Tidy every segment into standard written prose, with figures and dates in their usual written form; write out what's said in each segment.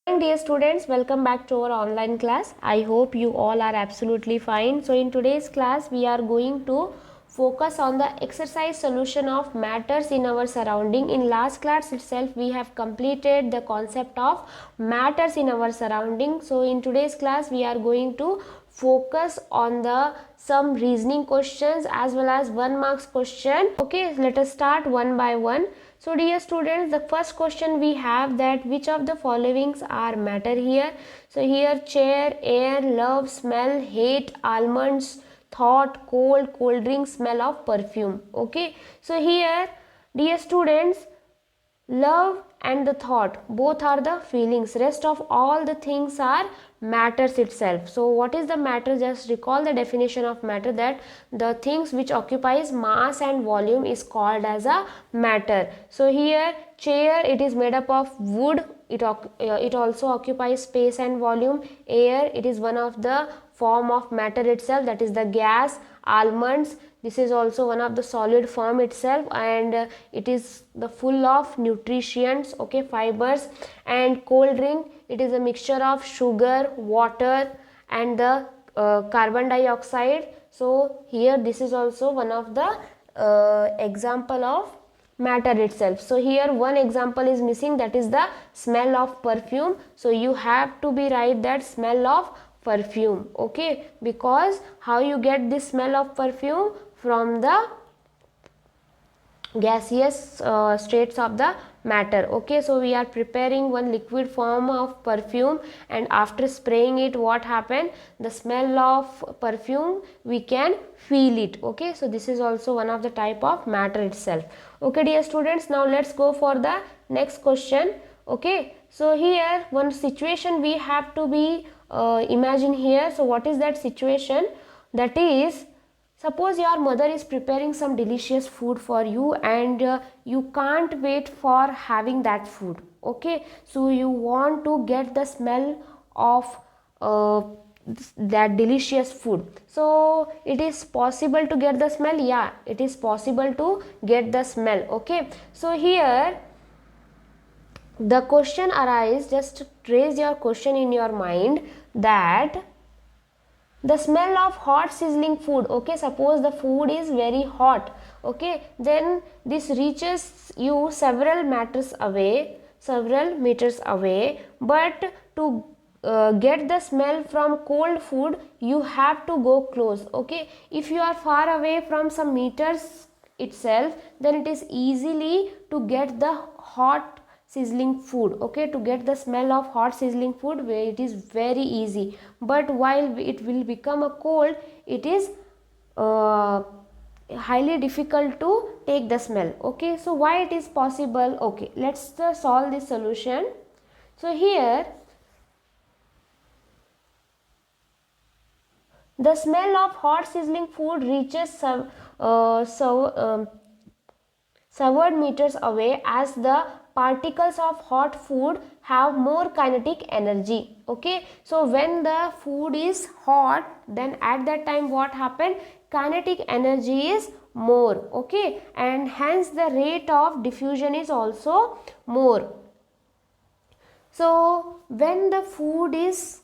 Dear students, welcome back to our online class. I hope you all are absolutely fine. So in today's class we are going to focus on the exercise solution of matters in our surrounding. In last class itself we have completed the concept of matters in our surrounding. So in today's class we are going to focus on the some reasoning questions as well as 1 marks question. Okay, let us start one by one. So dear students, the first question we have that which of the followings are matter here. So here chair, air, love, smell, hate, almonds, thought, cold drink, smell of perfume. Okay, so here dear students, love and the thought both are the feelings, rest of all the things are matters itself. So what is the matter? Just recall the definition of matter, that the things which occupies mass and volume is called as a matter. So here chair, it is made up of wood, it also occupies space and volume. Air, it is one of the form of matter itself, that is the gas. Almonds, this is also one of the solid form itself, and it is the full of nutrients, okay, fibers. And cold drink, it is a mixture of sugar, water and the carbon dioxide. So here this is also one of the example of matter itself. So here one example is missing, that is the smell of perfume. So you have to be right that smell of perfume, okay, because how you get this smell of perfume? From the gaseous states of the matter. Okay, so we are preparing one liquid form of perfume, and after spraying it, what happened? The smell of perfume, we can feel it. Okay, so this is also one of the type of matter itself. Okay dear students, now let's go for the next question. Okay, so here one situation we have to be imagine here. So what is that situation? That is, suppose your mother is preparing some delicious food for you, and you can't wait for having that food. Okay, so you want to get the smell of that delicious food. So it is possible to get the smell? Yeah, it is possible to get the smell. Okay, so here the question arises, just raise your question in your mind, that the smell of hot sizzling food. Okay, suppose the food is very hot, okay, then this reaches you several meters away, but to get the smell from cold food, you have to go close. Okay, if you are far away from some meters itself, then it is easily to get the hot sizzling food. Okay, to get the smell of hot sizzling food, where it is very easy, but while it will become a cold, it is highly difficult to take the smell. Okay, so why it is possible? Okay, let's solve this solution. So here the smell of hot sizzling food reaches several meters away, as the particles of hot food have more kinetic energy. Okay, so when the food is hot, then at that time what happened? Kinetic energy is more. Okay, and hence the rate of diffusion is also more. So when the food is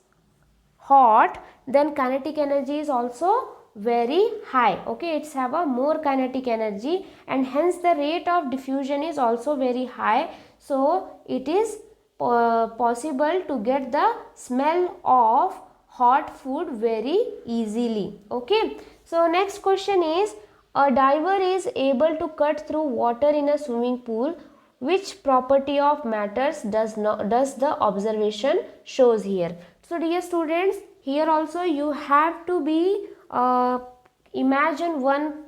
hot, then kinetic energy is also very high. Okay, it's have a more kinetic energy, and hence the rate of diffusion is also very high. So it is possible to get the smell of hot food very easily. Okay, so next question is, a diver is able to cut through water in a swimming pool. Which property of matters does the observation shows here? So dear students, here also you have to be imagine one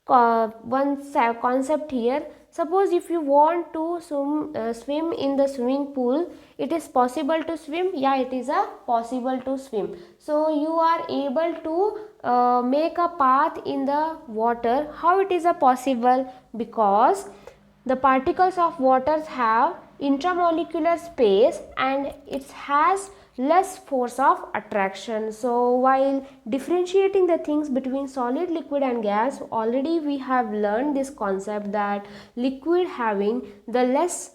concept here. Suppose if you want to swim in the swimming pool, it is possible to swim? Yeah, it is possible to swim. So you are able to make a path in the water. How it is possible? Because the particles of water have intramolecular space, and it has less force of attraction. So while differentiating the things between solid, liquid and gas, already we have learned this concept, that liquid having the less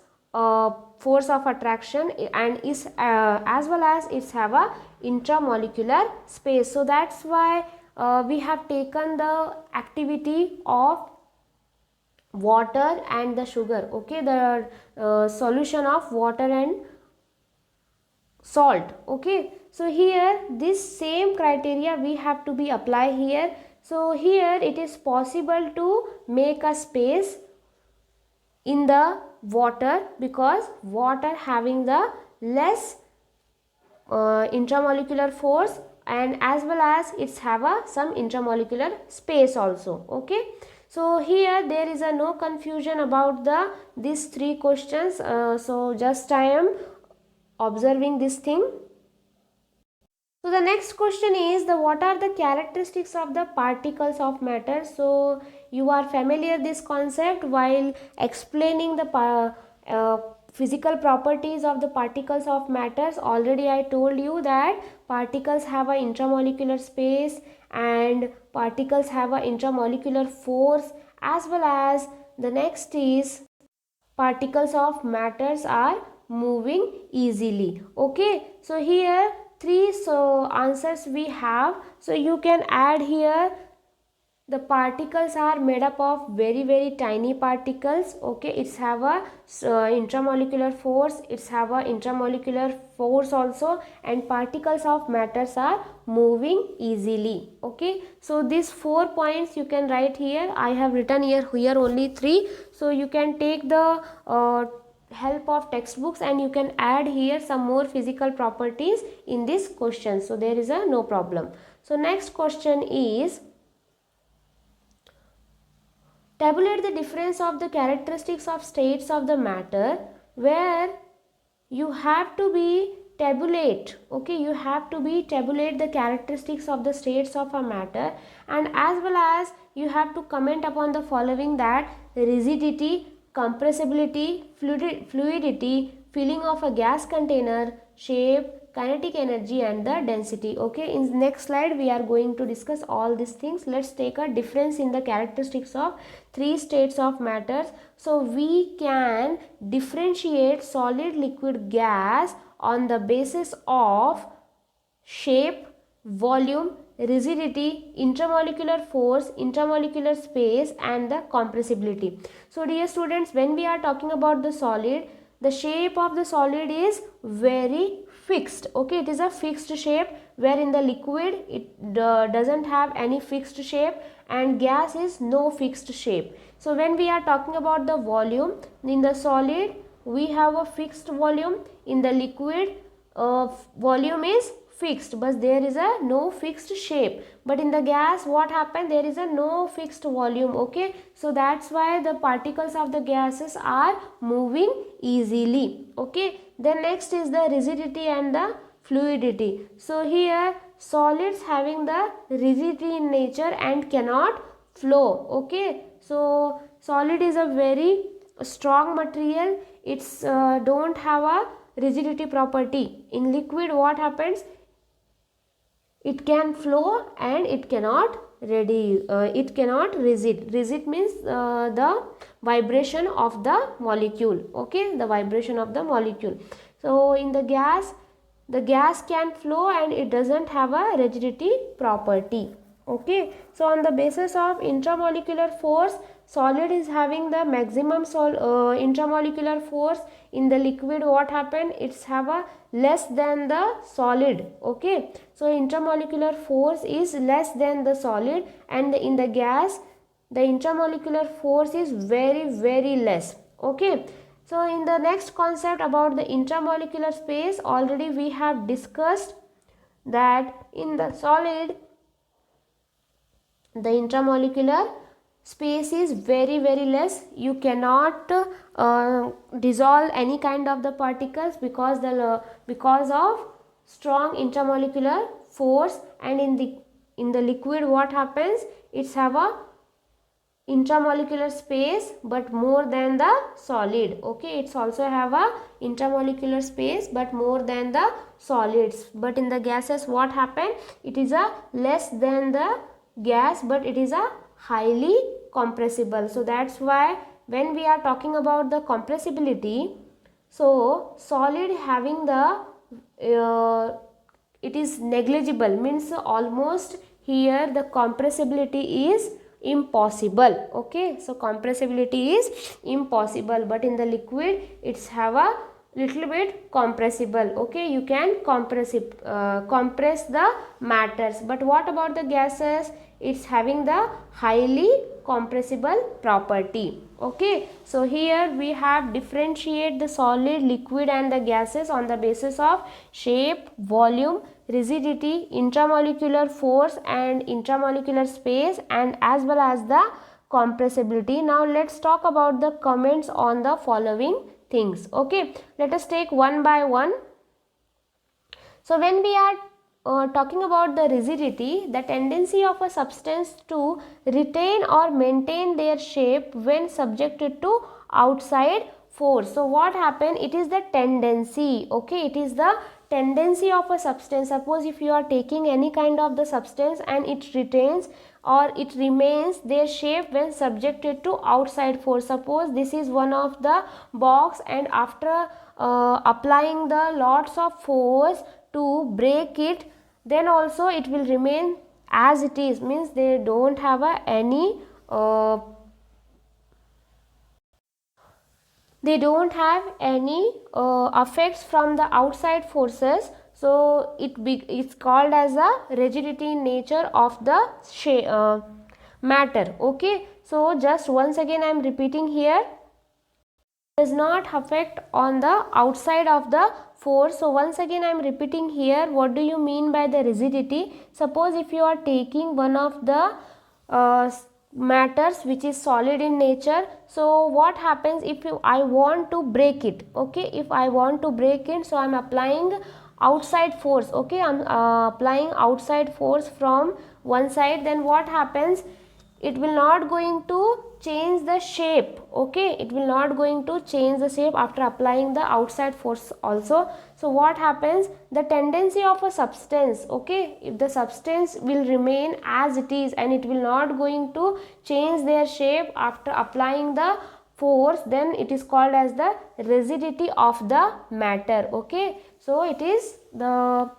force of attraction and is as well as it's have a intramolecular space. So that's why we have taken the activity of water and the sugar, okay, the solution of water and salt, okay. So here this same criteria we have to be apply here. So here it is possible to make a space in the water because water having the less intramolecular force and as well as it's have a some intramolecular space also, okay. So here there is a no confusion about the these three questions. So just I am observing this thing. So the next question is the what are the characteristics of the particles of matter. So you are familiar this concept while explaining the physical properties of the particles of matters. Already I told you that particles have a intramolecular space and particles have a intramolecular force, as well as the next is particles of matters are moving easily, okay. So here three answers we have. So you can add here the particles are made up of very tiny particles, okay. It's have a intramolecular force, it's have a intramolecular force also, and particles of matters are moving easily, okay. So these 4 points you can write here. I have written here only 3. So you can take the help of textbooks and you can add here some more physical properties in this question. So there is a no problem. So next question is tabulate the difference of the characteristics of states of the matter, where you have to be tabulate, okay, you have to be tabulate the characteristics of the states of a matter, and as well as you have to comment upon the following, that rigidity, compressibility, fluidity, filling of a gas container, shape, kinetic energy and the density, okay. In next slide we are going to discuss all these things. Let's take a difference in the characteristics of 3 states of matters. So we can differentiate solid, liquid, gas on the basis of shape, volume, rigidity, intramolecular force, intramolecular space and the compressibility. So dear students, when we are talking about the solid, the shape of the solid is very fixed, okay. It is a fixed shape, where in the liquid it doesn't have any fixed shape, and gas is no fixed shape. So when we are talking about the volume, in the solid we have a fixed volume, in the liquid volume is fixed, but there is a no fixed shape. But in the gas what happened, there is a no fixed volume, okay. So that's why the particles of the gases are moving easily, okay. Then next is the rigidity and the fluidity. So here solids having the rigidity in nature and cannot flow, okay. So solid is a very strong material, it's don't have a rigidity property. In liquid what happens, it can flow and it cannot rigid. Rigid means the vibration of the molecule, okay, the vibration of the molecule. So in the gas can flow and it doesn't have a rigidity property, okay. So on the basis of intramolecular force, solid is having the maximum intramolecular force. In the liquid what happened, it's have a less than the solid, okay. So intramolecular force is less than the solid, and in the gas the intramolecular force is very less, okay. So in the next concept about the intramolecular space, already we have discussed that in the solid the intramolecular space is very less. You cannot dissolve any kind of the particles because of strong intramolecular force, and in the liquid what happens, it's have a intramolecular space but more than the solid, okay. It's also have a intramolecular space but more than the solids. But in the gases what happen, it is a less than the gas but it is a highly compressible. So that's why when we are talking about the compressibility, So solid having the it is negligible, means almost here the compressibility is impossible. Okay, so compressibility is impossible, but in the liquid it's have a little bit compressible. Okay, you can compress the matters. But what about the gases? It's having the highly compressible property. Okay, so here we have differentiate the solid, liquid and the gases on the basis of shape, volume, rigidity, intramolecular force and intramolecular space, and as well as the compressibility. Now let's talk about the comments on the following things. Okay, let us take one by one. So when we are talking about the rigidity, the tendency of a substance to retain or maintain their shape when subjected to outside force. So what happen? It is the tendency. Okay, it is the tendency of a substance. Suppose if you are taking any kind of the substance and it retains or it remains their shape when subjected to outside force. Suppose this is one of the box, and after applying the lots of force to break it, then also it will remain as it is, means they don't have any effects from the outside forces. So it's called as a rigidity in nature of the matter. Okay, so just once again I am repeating here, does not affect on the outside of the force. So once again I am repeating here, what do you mean by the rigidity? Suppose if you are taking one of the matters which is solid in nature, so what happens if I want to break it? Okay, if I want to break it, so I am applying outside force. Okay, I am applying outside force from one side, then what happens? It will not going to change the shape. Okay, it will not going to change the shape after applying the outside force also. So what happens? The tendency of a substance, okay, if the substance will remain as it is and it will not going to change their shape after applying the force, then it is called as the rigidity of the matter. Okay, so it is the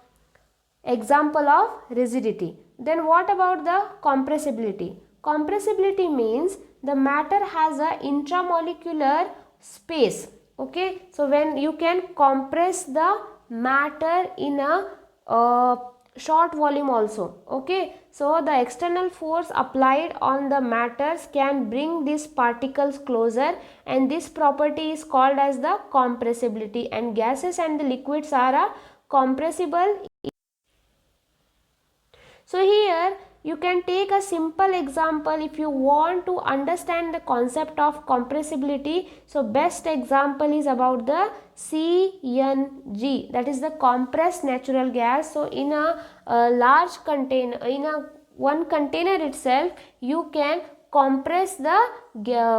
example of rigidity. Then what about the compressibility? Compressibility means the matter has a intramolecular space. Okay, so when you can compress the matter in a short volume also. Okay, so the external force applied on the matters can bring these particles closer, and this property is called as the compressibility. And gases and the liquids are compressible. So here you can take a simple example if you want to understand the concept of compressibility. So best example is about the CNG, that is the compressed natural gas. So in a large container, in a one container itself, you can compress the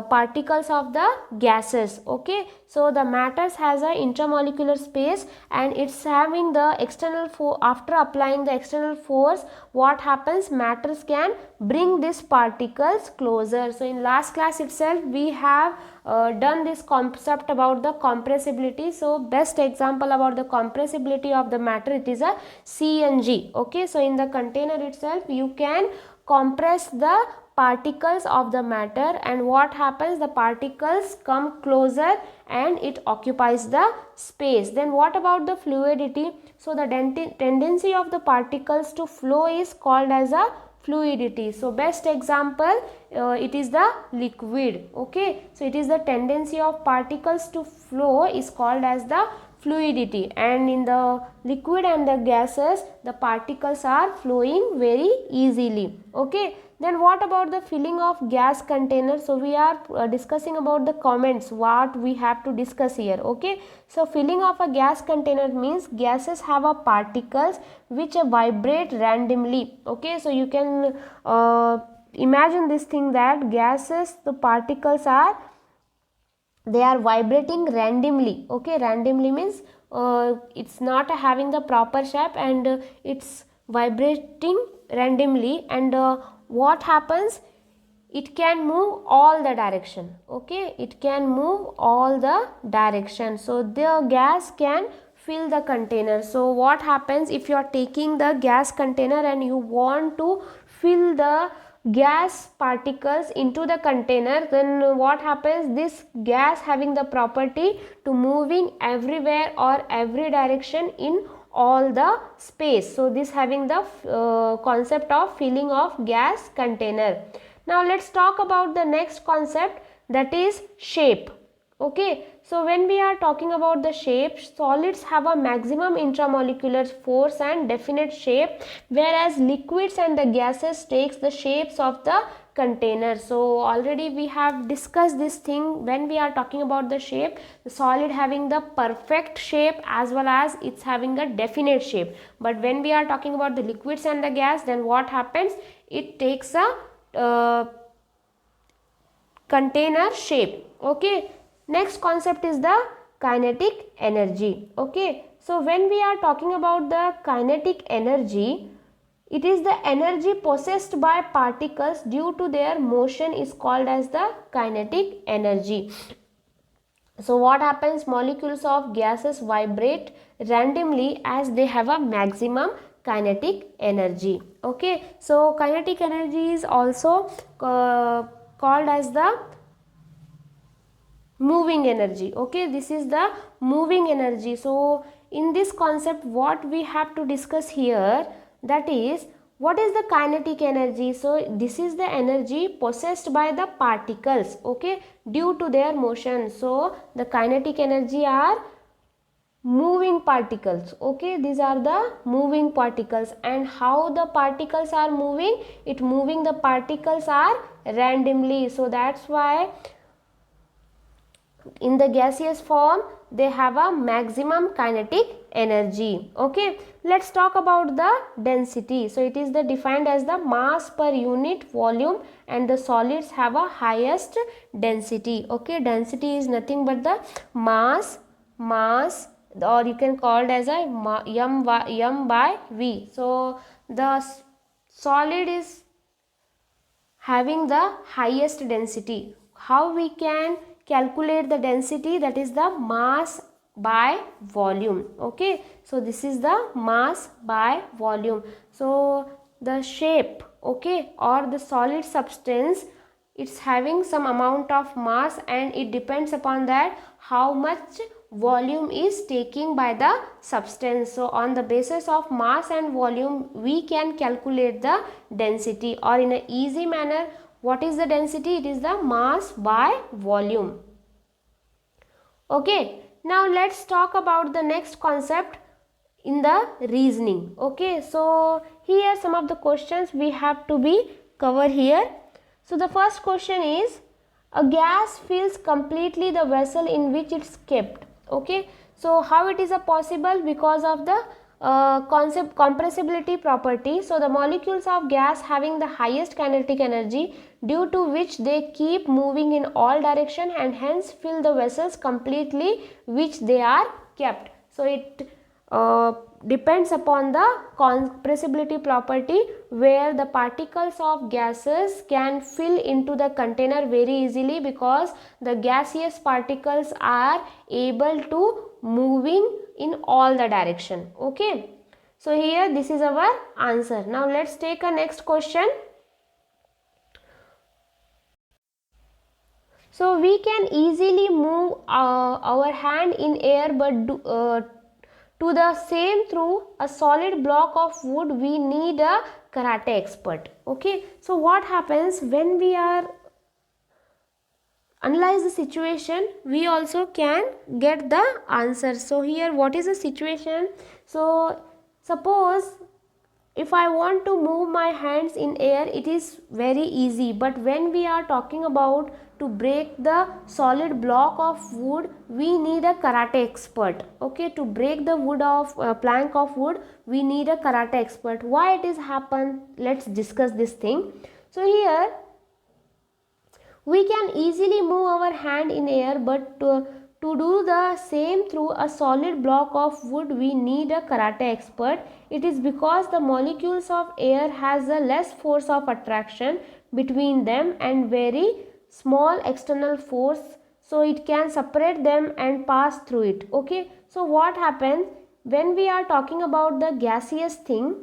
particles of the gases. Okay, so the matters has a intramolecular space and it's having the external force. After applying the external force, what happens? Matters can bring these particles closer. So in last class itself we have done this concept about the compressibility. So best example about the compressibility of the matter, it is a CNG. Okay, so in the container itself you can compress the particles of the matter, and what happens? The particles come closer and it occupies the space. Then what about the fluidity? So the tendency of the particles to flow is called as a fluidity. So best example, it is the liquid. Okay, so it is the tendency of particles to flow is called as the fluidity, and in the liquid and the gases the particles are flowing very easily. Okay, then what about the filling of gas container? So we are discussing about the comments what we have to discuss here. Okay, so filling of a gas container means gases have a particles which vibrate randomly. Okay, so you can imagine this thing that gases, the particles are, they are vibrating randomly. Okay, randomly means it's not having the proper shape and it's vibrating randomly, and what happens? it can move all the direction. Okay, it can move all the direction. So the gas can fill the container. So what happens if you are taking the gas container and you want to fill the gas particles into the container, then what happens, this gas having the property to moving everywhere or every direction in all the space. So this having the concept of filling of gas container. Now let's talk about the next concept, that is shape. Okay, so when we are talking about the shape, solids have a maximum intramolecular force and definite shape, whereas liquids and the gases takes the shapes of the container. So already we have discussed this thing when we are talking about the shape, the solid having the perfect shape as well as it's having a definite shape. But when we are talking about the liquids and the gas, then what happens, it takes a container shape. Okay, next concept is the kinetic energy. Okay, so when we are talking about the kinetic energy, it is the energy possessed by particles due to their motion is called as the kinetic energy. So what happens, molecules of gases vibrate randomly as they have a maximum kinetic energy. Okay, so kinetic energy is also called as the moving energy. Okay, this is the moving energy. So in this concept what we have to discuss here, that is, what is the kinetic energy? So this is the energy possessed by the particles, okay, due to their motion. So the kinetic energy are moving particles. Okay, these are the moving particles. And how the particles are moving, the particles are randomly. So that's why in the gaseous form they have a maximum kinetic energy. Okay, let's talk about the density. So it is the defined as the mass per unit volume, and the solids have a highest density. Okay, density is nothing but the mass, or you can call it as a m by v. So the solid is having the highest density. How we can calculate the density? That is the mass by volume. Okay, so this is the mass by volume. So the shape, okay, or the solid substance, it's having some amount of mass, and it depends upon that how much volume is taking by the substance. So on the basis of mass and volume we can calculate the density, or in an easy manner, what is the density? It is the mass by volume. Okay, now let's talk about the next concept in the reasoning. Okay, so here some of the questions we have to be covered here. So the first question is, a gas fills completely the vessel in which it's kept. Okay, so how it is a possible? Because of the concept compressibility property. So the molecules of gas having the highest kinetic energy, due to which they keep moving in all direction and hence fill the vessels completely which they are kept. So it depends upon the compressibility property, where the particles of gases can fill into the container very easily, because the gaseous particles are able to moving in all the direction. Okay, so here this is our answer. Now let's take a next question. So we can easily move our hand in air, but to the same through a solid block of wood we need a karate expert. Okay, so what happens when we are analyze the situation, we also can get the answer. So here what is the situation? So suppose if I want to move my hands in air, it is very easy, but when we are talking about to break the solid block of wood, we need a karate expert. Okay, to break the wood of plank of wood, we need a karate expert. Why it is happen? Let's discuss this thing. So here we can easily move our hand in air, but to do the same through a solid block of wood we need a karate expert. It is because the molecules of air has a less force of attraction between them and very small external force, so it can separate them and pass through it. Okay, so what happens when we are talking about the gaseous thing?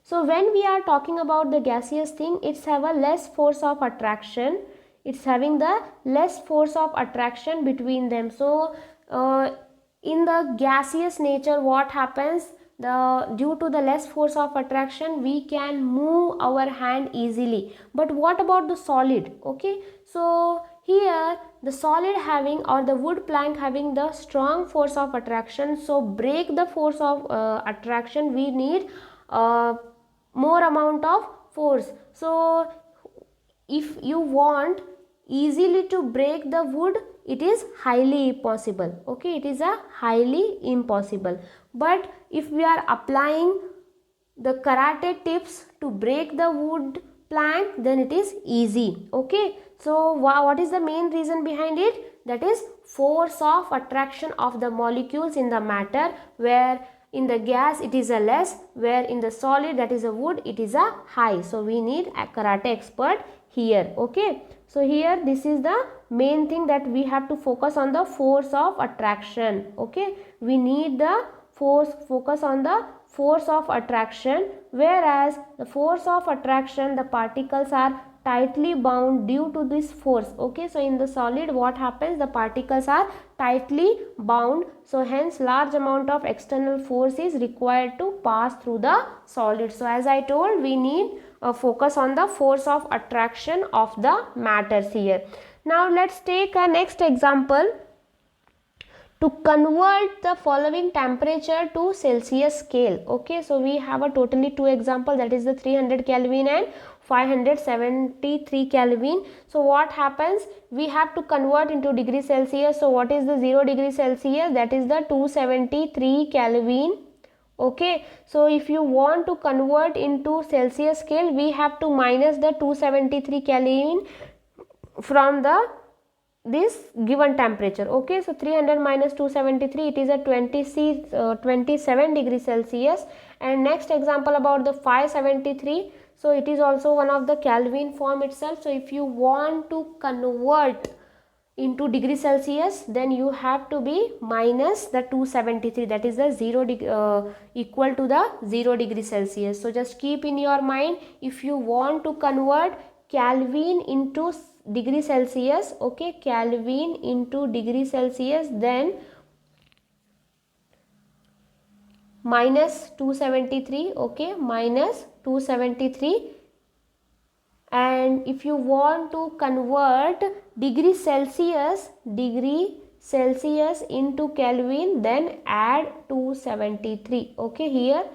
So when we are talking about the gaseous thing, it's have a less force of attraction. It's having the less force of attraction between them. So in the gaseous nature, what happens? Due to the less force of attraction, we can move our hand easily. But what about the solid? Okay, so here the solid having, or the wood plank having the strong force of attraction. So break the force of attraction, we need more amount of force. So if you want easily to break the wood, it is highly impossible. Okay, it is a highly impossible. But if we are applying the karate tips to break the wood plank, then it is easy. Okay, so what is the main reason behind it? That is force of attraction of the molecules in the matter, where in the gas it is a less, where in the solid, that is a wood, it is a high. So we need a karate expert here. Okay, so here this is the main thing, that we have to focus on the force of attraction. Okay, we need the focus on the force of attraction, whereas the force of attraction, the particles are tightly bound due to this force. Okay, so in the solid, what happens? The particles are tightly bound, so hence large amount of external force is required to pass through the solid. So as I told, we need a focus on the force of attraction of the matters here. Now let's take a next example to convert the following temperature to Celsius scale. Okay, so we have a totally two example, that is the 300 Kelvin and 573 Kelvin. So what happens? We have to convert into degree Celsius. So what is the 0 degree Celsius? That is the 273 Kelvin. Okay, so if you want to convert into Celsius scale, we have to minus the 273 Kelvin from the this given temperature. Okay, so 300 minus 273, it is a 27 degrees Celsius. And next example about the 573, so it is also one of the Kelvin form itself. So if you want to convert into degree Celsius, then you have to be minus the 273, that is the 0 equal to the 0 degree Celsius. So just keep in your mind, if you want to convert Kelvin into degree Celsius, okay, Kelvin into degree Celsius, then minus 273, okay, minus 273. And if you want to convert degree Celsius into Kelvin, then add 273. Okay, here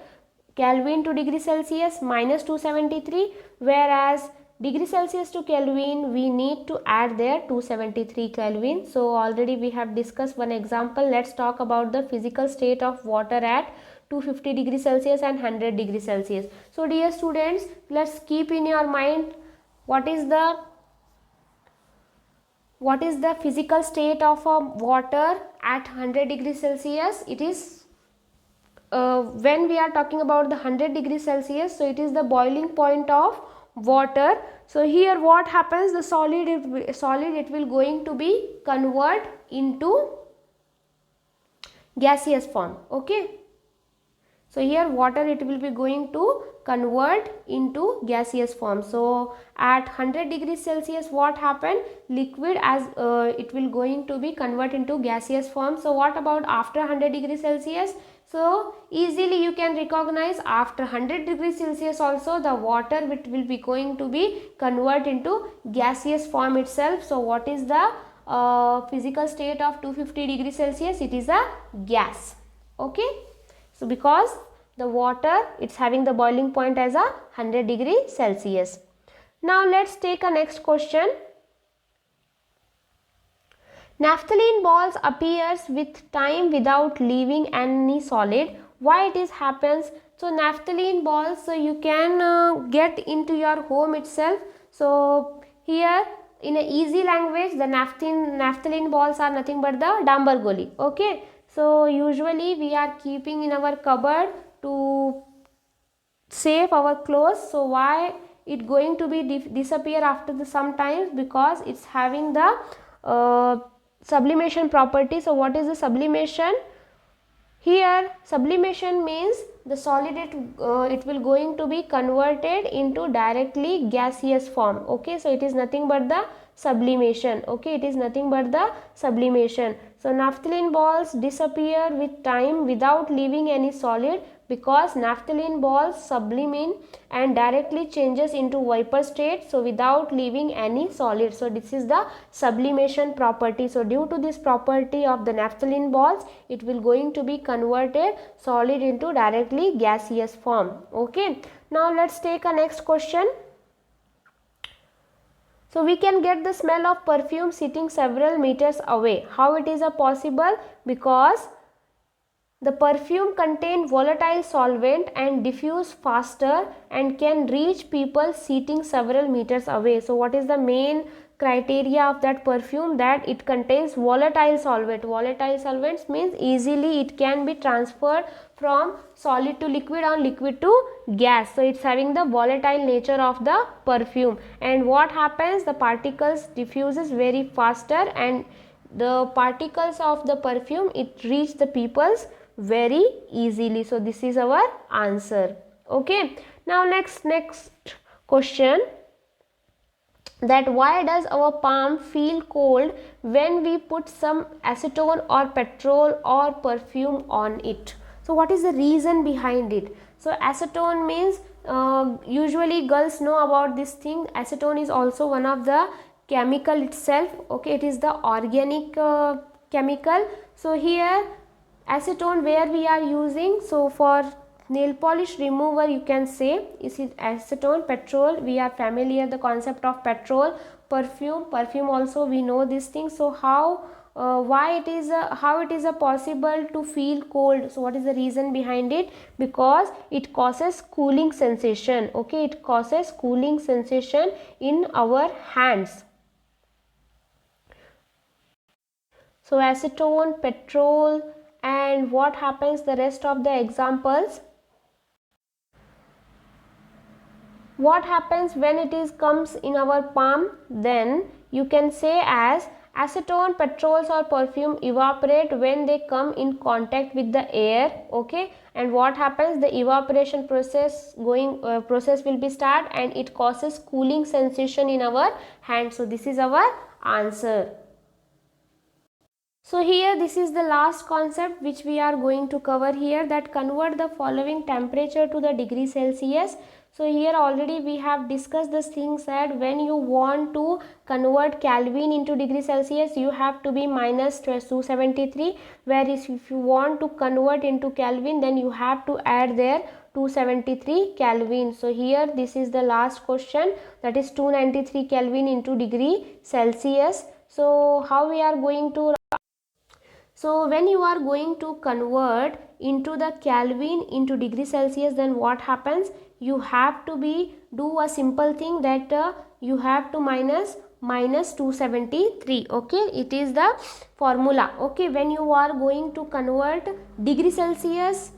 Kelvin to degree Celsius minus 273, whereas degree Celsius to Kelvin, we need to add there 273 Kelvin. So already we have discussed one example. Let's talk about the physical state of water at 250 degrees Celsius and 100 degrees Celsius. So dear students, let's keep in your mind what is the physical state of a water at 100 degrees Celsius. It is when we are talking about the 100 degrees Celsius, so it is the boiling point of water. So here what happens? The solid it will going to be convert into gaseous form. Okay, so here water it will be going to convert into gaseous form. So at 100 degrees Celsius, what happened? Liquid as it will going to be convert into gaseous form. So what about after 100 degrees Celsius? So easily you can recognize, after 100 degrees Celsius also the water which will be going to be convert into gaseous form itself. So what is the physical state of 250 degrees Celsius? It is a gas. Okay, so because the water, it's having the boiling point as a 100 degrees Celsius. Now let's take a next question. Naphthalene balls appears with time without leaving any solid. Why it is happens? So naphthalene balls, so you can get into your home itself. So here in a easy language, the naphthalene balls are nothing but the dambar goli. Okay, so usually we are keeping in our cupboard to safe our clothes. So why it going to be disappear after the some times? Because it's having the sublimation property. So what is the sublimation? Here sublimation means the solid it will going to be converted into directly gaseous form. Okay, so it is nothing but the sublimation. Okay, it is nothing but the sublimation. So naphthalene balls disappear with time without leaving any solid, because naphthalene balls sublimate and directly changes into vapor state, so without leaving any solid. So this is the sublimation property. So due to this property of the naphthalene balls, it will going to be converted solid into directly gaseous form. Okay, now let's take a next question. So we can get the smell of perfume sitting several meters away. How it is possible? Because the perfume contains volatile solvent and diffuse faster and can reach people sitting several meters away. So what is the main criteria of that perfume? That it contains volatile solvent. Volatile solvents means easily it can be transferred from solid to liquid or liquid to gas. So it's having the volatile nature of the perfume. And what happens? The particles diffuses very faster, and the particles of the perfume it reach the people's very easily. So this is our answer. Okay, now next question, that why does our palm feel cold when we put some acetone or petrol or perfume on it? So what is the reason behind it? So acetone means usually girls know about this thing. Acetone is also one of the chemical itself. Okay, it is the organic chemical. So here acetone where we are using, so for nail polish remover you can say is it acetone. Petrol, we are familiar the concept of petrol. Perfume also we know this thing. So how why it is how it is possible to feel cold? So what is the reason behind it? Because it causes cooling sensation. Okay, it causes cooling sensation in our hands. So acetone, petrol, and what happens the rest of the examples? What happens when it is comes in our palm? Then you can say as acetone, petrols or perfume evaporate when they come in contact with the air. Okay, and what happens? The evaporation process process will be start, and it causes cooling sensation in our hand. So this is our answer. So here this is the last concept which we are going to cover here, that convert the following temperature to the degree Celsius. So here already we have discussed this things, that when you want to convert Kelvin into degree Celsius, you have to be minus 273, whereas if you want to convert into Kelvin, then you have to add there 273 Kelvin. So here this is the last question, that is 293 Kelvin into degree Celsius. So how we are going to? So when you are going to convert into the Kelvin into degree Celsius, then what happens? You have to do a simple thing, that you have to minus 273. Okay, it is the formula. Okay, when you are going to convert degree Celsius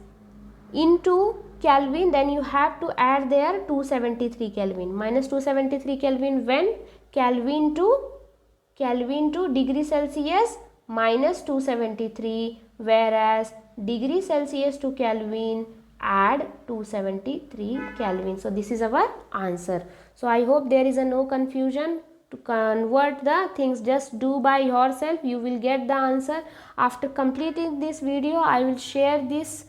into Kelvin, then you have to add there 273 Kelvin. Minus 273 Kelvin when? Kelvin to degree Celsius minus 273, whereas degree Celsius to Kelvin add 273 Kelvin. So this is our answer. So I hope there is no confusion. To convert the things, just do by yourself, you will get the answer. After completing this video, I will share this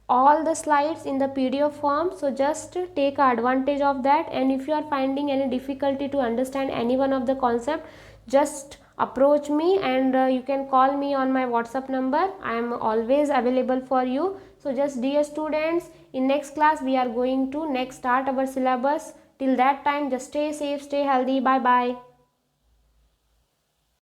all the slides in the PDF form. So just take advantage of that, and if you are finding any difficulty to understand any one of the concept, just approach me, and you can call me on my WhatsApp number. I am always available for you. So just dear students, in next class we are going to start our syllabus. Till that time, just stay safe, stay healthy. Bye bye.